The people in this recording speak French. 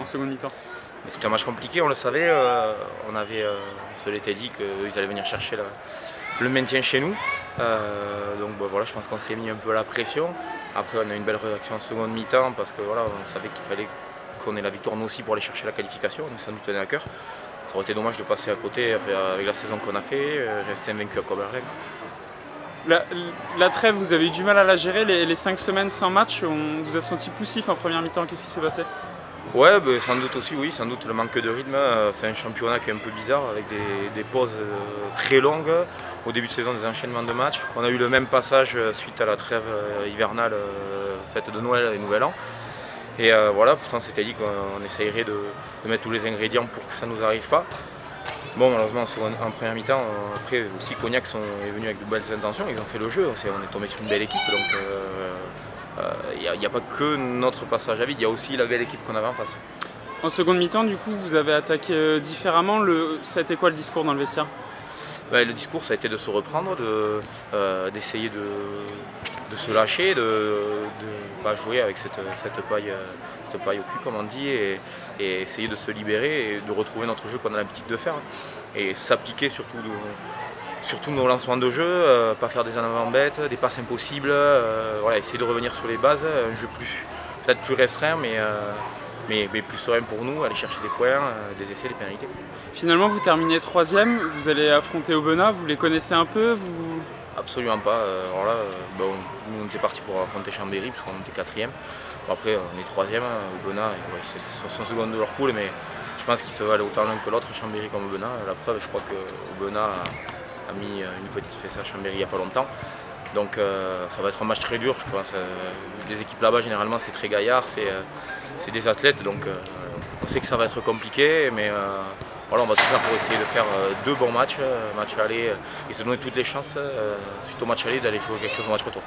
seconde mi-temps? C'était un match compliqué, on le savait. On se l'était dit qu'ils allaient venir chercher le maintien chez nous. Donc voilà, je pense qu'on s'est mis un peu à la pression. Après, on a eu une belle réaction en seconde mi-temps parce que voilà, on savait qu'il fallait qu'on ait la victoire nous aussi pour aller chercher la qualification. Ça nous tenait à cœur. Ça aurait été dommage de passer à côté avec la saison qu'on a fait, rester invaincu à Coberlin. La trêve, vous avez eu du mal à la gérer, les 5 semaines sans match, on vous a senti poussif en première mi-temps, qu'est-ce qui s'est passé? Ouais, sans doute aussi, oui, sans doute le manque de rythme. C'est un championnat qui est un peu bizarre avec des pauses très longues. Au début de saison, des enchaînements de matchs. On a eu le même passage suite à la trêve hivernale, fête de Noël et Nouvel An. Et voilà, pourtant c'était dit qu'on essayerait de mettre tous les ingrédients pour que ça ne nous arrive pas. Bon, malheureusement, en première mi-temps, après aussi Cognac est venu avec de belles intentions, ils ont fait le jeu, on est tombé sur une belle équipe, donc il n'y a pas que notre passage à vide, il y a aussi la belle équipe qu'on avait en face. En seconde mi-temps, du coup, vous avez attaqué différemment, ça a été quoi le discours dans le vestiaire? Le discours, ça a été de se reprendre, d'essayer de se lâcher, de ne pas jouer avec cette paille au cul, comme on dit, et essayer de se libérer et de retrouver notre jeu qu'on a l'habitude de faire. Et s'appliquer surtout nos lancements de jeu, pas faire des en avant bêtes, des passes impossibles, voilà, essayer de revenir sur les bases, un jeu peut-être plus restreint, mais plus serein pour nous, aller chercher des points, des essais, des pénalités. Finalement, vous terminez 3e, vous allez affronter Aubenas, vous les connaissez un peu Absolument pas. Alors là, nous on était partis pour affronter Chambéry, parce qu'on était 4e. Bon, après, on est 3e, Aubenas, c'est 60 secondes de leur poule, mais je pense qu'ils se valent autant l'un que l'autre, Chambéry comme Aubenas. La preuve, je crois que Aubenas a mis une petite fesse à Chambéry il n'y a pas longtemps. Donc ça va être un match très dur, je pense. Les équipes là-bas, généralement, c'est très gaillard, c'est des athlètes, donc on sait que ça va être compliqué, mais voilà, on va tout faire pour essayer de faire 2 bons matchs, match aller, et se donner toutes les chances, suite au match aller, d'aller jouer quelque chose au match retour.